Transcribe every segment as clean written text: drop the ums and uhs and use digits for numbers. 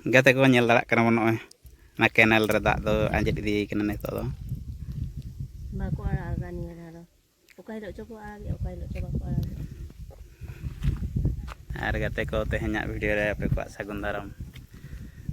गाते को नेल दाड़ा कना नॉय ना कैनल रे दाग दो आंजेद इदी कना नितो दो बाको आड़ा निया धारो ओका हिलो चो को आगे ओका हिलो चो बाको आड़ा आर गाते को तेहन्या वीडियो रे आपे को सागुन दाराम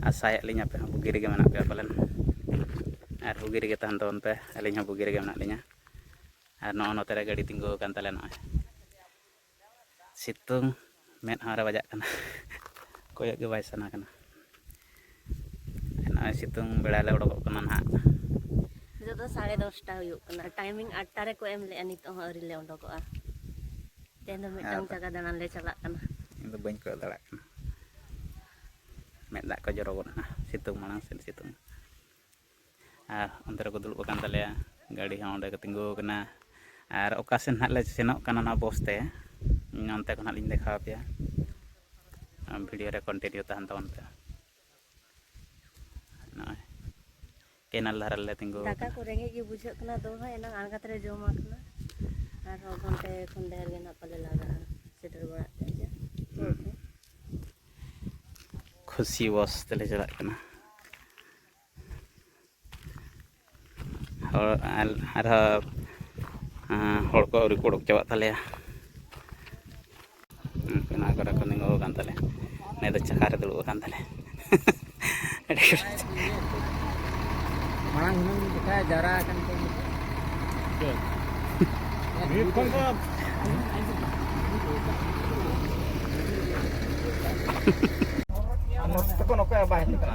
आसाय लिंग आपे हं बुगी रेगे मेना पे पालन आर बुगी रेगे तहन तोन पे अलिंग हं बुगी रेगे मेना लिंगा आर नो नोते रे गाड़ी तिंगो कान तले नॉय सितुंग मेद हारा बजाक कना कोयक गे बाय सना कना नॉय सितुंग बेड़ा ले उडोक कना ना जो तो 10:30 हुयुक कना टाइमिंग 8 रे को एम ले नितो हं अरी ले उडोकआ तेन मिटंग जगह दाना ले चला कना इन दो बइन को दाड़ा कना मेद दाग को जरो गोना सितुंग मांग से सितुंग आर अंदर को दुलुब कान तले गाड़ी हं ओंडे को तिंगो कना आर ओकासेन हाले सेनोक कना ना बसते नोंते को लिंग देखा पे वीडियो रे कंटिन्यू तहन तोन पे नॉय कैनल धारा ले तिंगो दाका को रेंगे गे बुझे कना दो है ना आंगात रे जमा कना आर घंटे खन देर गे ना पले लागा सेटर बड़ा ते खुशी बस तले चला कना और हड़ को अरी को उडोक चाबा तले कना करा को निंगो कान तले ने दो चका रे दुलुब कान तले मांग हुनंग दिखा जरा kan ko ये कौन सा anak tekon oke apa ini kan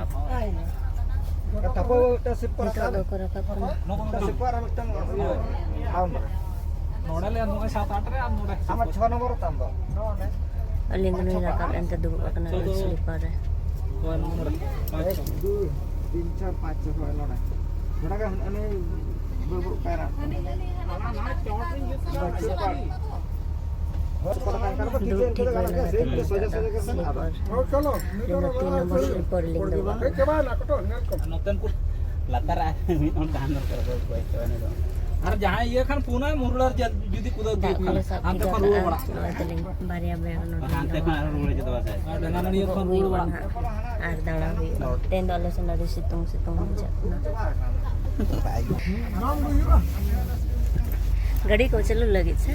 kata apa kita sipar नितो को रखा कना kita sipar mitang tahun nodal ya nukai 7-8 re nodal sama 6 nomor tambah अलिंग नु रखा एंत दुबुक कना स्लीपर रे 2 nomor 1 2 3 4 5 6 nodal बड़ा का अने बबु पैरा चलो 3 नंबर स्लीपर लिंग दो latar mi on kanor ko ko to अरे जहां ये खान पुना मुरलर जुदी कुदा अंत पर रुवा बड़ा बारिया बेग नो अंते खान रुवा जतो बासे dengan ये खान रुवा बड़ा आर दाड़ा हुई तेन दले सनरी सितुंग सितुंग जाना गाड़ी को चलो लगी से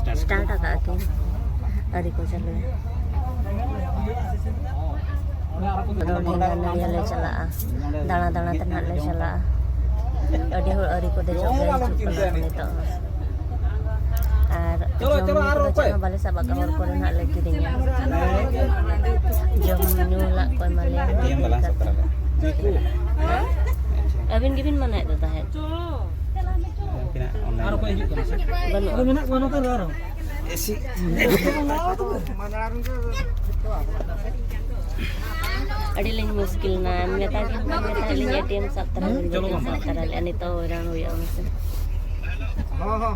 स्टार्ट आका के अरे को चलो रोड ले चला दाना दाना तना ले चला अड़ी हो अरी को दे जो नितो आर चलो आर बाले सब का और को ना ले किरिंग जो न्यू ला कोई माले अबिन गिबिन मना देता है आरो को हिजु कना बनो मेना कोनो तो आरो एसी mana arun ke अड़ी लेंग मुश्किल ना मेता लेंग एटीएम सब तरह ले अनि तो रान होया हमसे हां हां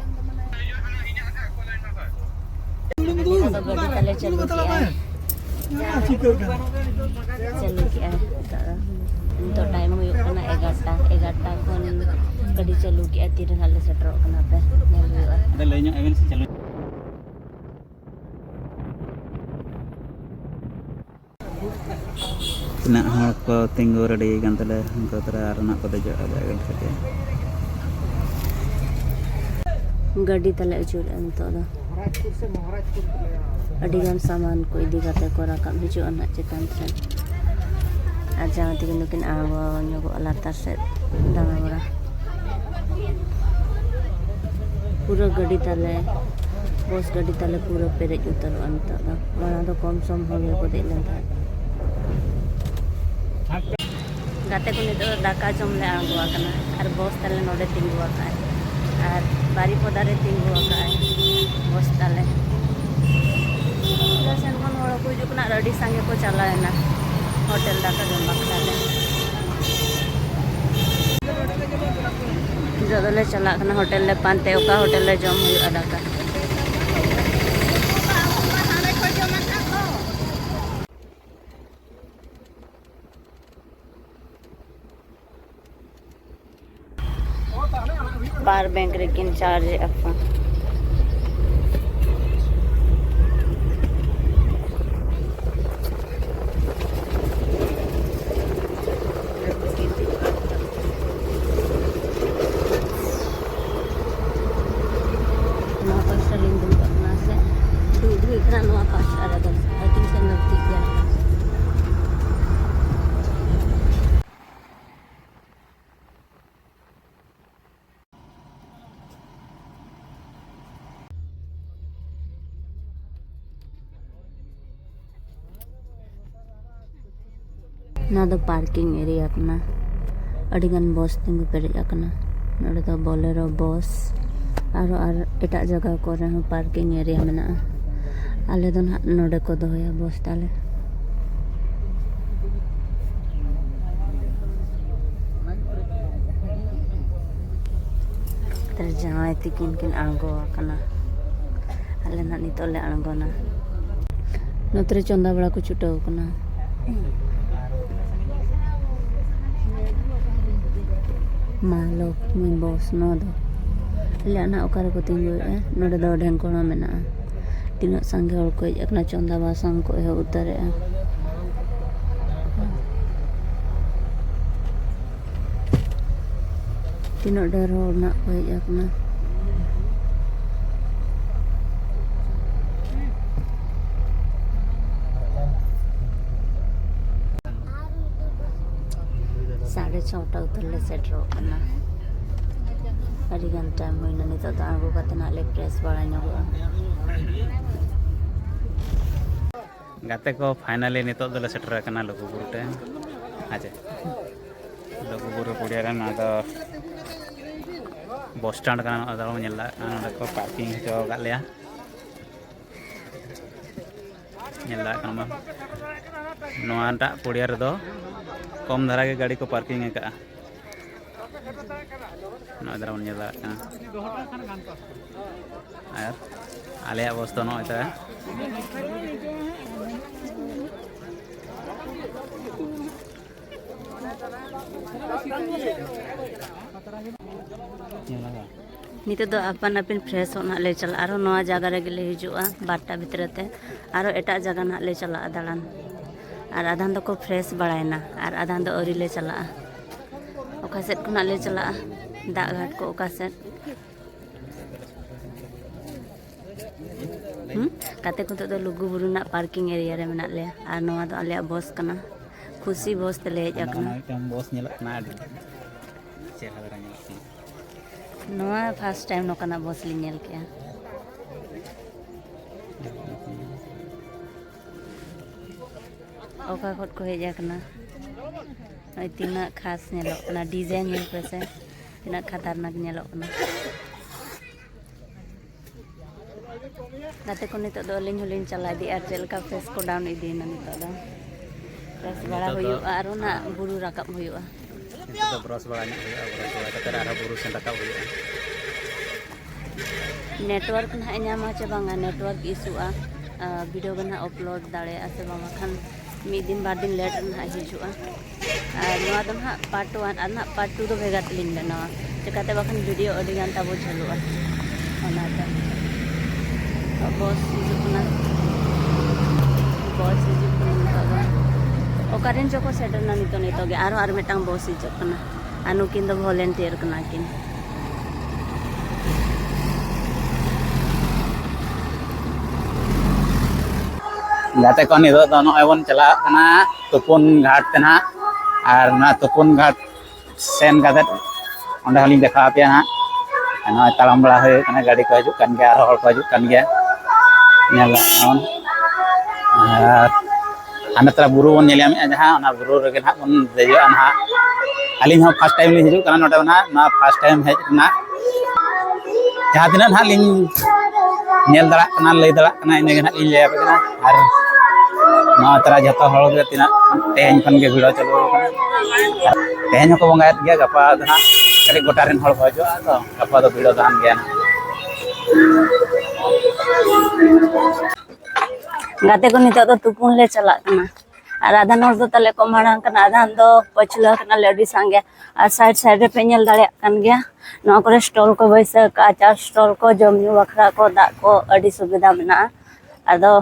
सब गाड़ी तले चल गया तो टाइम हुई कना 11 खन गाड़ी चलू के तीर हाले सेटर कना पे नेल हुआ अदे लेño एवन से चलो ना हड़ को तिंगो रेडी कान तले उनको तरा आरना को दे जागा के गाड़ी तले अचूर अंतो दा महाराजपुर से महाराजपुर अड़ी गान सामान को इदी काते को राकब हिजु अना चेतन से आज जहां ती नुकिन आवा न्योगो लातार से दाना बड़ा पूरा गाड़ी तले बस गाड़ी तले पूरा पेरेज उतर अंतो दा बड़ा तो कम सम होगे को दे लेन था गाते को नितो दाका जम ले आगुआ कना और बस तले नोडे तिंगुआ का और बारी पदा रे तिंगुआ का बस तले सेन खन हड़ को जुकना अडी संगे को चलाएना होटल दाका जम बखला ले जदले चला कना होटल ले पानते ओका होटल ले जम हुई दाका पावर बैंक रे किन charge upon kena nuwa pas ada dong. I think saya ngerti ya. Nah, the parking area kena. Adigan bus tinggu perik akana. Nada to bolero bus. Aro etak jaga ko reho parking area mena. Ale don node ko doya bus tale. Terjawai tikin kin anggo akana. Ale nak nitole anggo na. Notre chonda bala ko chutau kana. Malo muy bos no do le anak okar ko tinggu node do den kono mena tinok sangge hor ko ekna chonda basang ko he utare tinok der hor nak ko ekna साढ़े 6टा उतरले सेटरो कना अड़ी gun time होइना नि तो आगो कतना ले press बड़ा नगो गाते को फाइनली नितो दले सेटर कना लघुबुरु टे आजे लघुबुरु पुडिया रे ना तो बस स्टैंड कना अदरो नेला ना को पार्किंग जो गालिया नेला कना नोआटा पुडिया रे दो कम धारा के गाड़ी को पार्किंग है का नदरा उन्हेला यार आले अवस्था न होता है निते दो अपन अपन फ्रेश होना ले चला आरो नवा जगह रे गेले हिजुआ 12टा भितरते आरो एटा जगह ना ले चला दालान और आधान दो को फ्रेश बड़ायना और आधान दो औरी ले चला ओका सेट खुना ले चला दाग घाट को ओका सेट काते को तो लुगुबुरु ना पार्किंग एरिया रे मेना ले और नवा दो आले बस कना खुशी बस ते ले जाकना बस नेला ना चेहरा दरा नेला नवा फर्स्ट टाइम नोकना बस li nyel के ओका खट को हेज आकना ओइ तिना खास नेलो कना डिजाइन नेल पेसे तिना खतरनाक नेलो कना गाते को नितो दो लिन हुलिन चला दी आर चेल का फेस को डाउन इदी ना नितो दा फेस बड़ा होयो आरो ना बुरु राकब होयो तो ब्रश बड़ा ने होयो ब्रश बड़ा कते आरो बुरु सेन राकब होयो नेटवर्क ना ᱧᱟᱢᱟ ᱪᱮ ᱵᱟᱝᱟ नेटवर्क इशुआ वीडियो बना अपलोड दाड़े आसे बामा खान मी दिन बार दिन लेट ना हिजुआ नवा दम हा पार्ट 1 और ना पार्ट 2 दो भेगा तलिन लेना चकाते बखन वीडियो अडी गान ताबो झलुआ ओनाता बॉस हिजुना ओकारेन जको सेटर ना नितो नितो गे आरो आर मेटांग बॉस हिजुना अनुकिन दो वॉलंटियर कना किन गाते को नितो तो नय बन चला कना तुपुन घाट तना और ना तुपुन घाट सेन गाते ओंडे हलिन देखा पे ना नय तालाम बड़ा होय कना गाड़ी को हिजु कान गया हर को हिजु कान गया नेला ऑन आना तरा बुरु बन नेलिया मे जहां ओना बुरु रे ना बन देयो ना हलिन हो फर्स्ट टाइम लिन हिजु कना नोटे ना फर्स्ट टाइम हेज ना जहां दिन ना लिन नेल दरा कना लई दरा कना इने ना लिन ले पे ना और ना तरा जतो हळ गे तिना तेहन खन गे भिड़ो चलो तेहन को बंगायत गया गपा ना करी गोटा रेन हळ भजो तो गपा दो भिड़ो दान गया गाते को नितो तो तुपुन ले चला कना और आधान हर दो तले को मांग कना आधान दो पछला कना लेडी संगे और साइड साइड रे पेनल दाड़े कन गया न करे स्टॉल को बैसे का चार स्टॉल को जमनु बखरा को दा को अडी सुविधा मेना आदो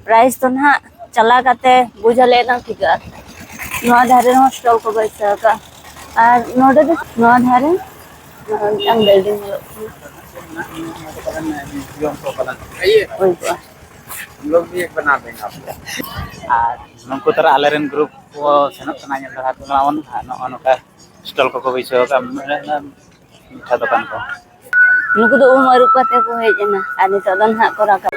प्राइस तो ना चला गाते बुझले ना ठिका नवा धारे स्टॉल को बैसे का और नोडे नवा धारे Ang building lo. Oy ko. हम लोग भी एक बना देंगे आपको नंकु तरह आलेरन ग्रुप को सेनोक कना ᱧᱮᱞ ᱫᱟᱲᱟ ᱠᱚᱱᱟᱣᱚᱱ ᱱᱚᱜᱼᱚ ᱱᱚᱝᱠᱟ ᱥᱴᱚᱞ ᱠᱚᱠᱚ ᱵᱟᱹᱭᱥᱟᱹᱣ ᱠᱟᱜᱼᱟ ᱢᱤᱴᱷᱟ ᱫᱚᱠᱟᱱ ᱠᱚ Nuku do umaru kate ko hej na. Ani to dan ha ko raka.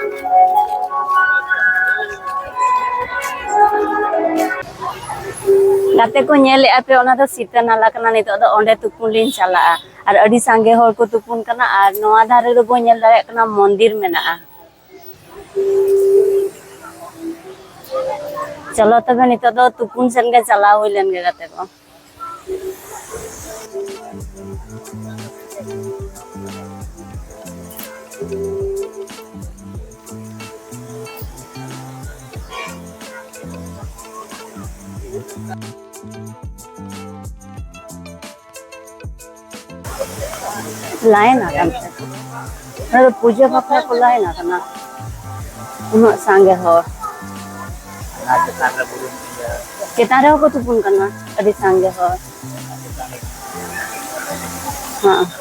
Gate ko nyele ape ona do sita nala kana nito do onde tupun lin chala ar adi sange hor ko tupun kana ar noa dhare do bo nyel dare kana mondir mena. Chalo tabe nito do tupun sen ge chala hoilen ge gate ko. Lain akan. Ada puja apa ko lain akan na. Uno sange hor. Kita ada ko tupun kana adi sange hor. Ha.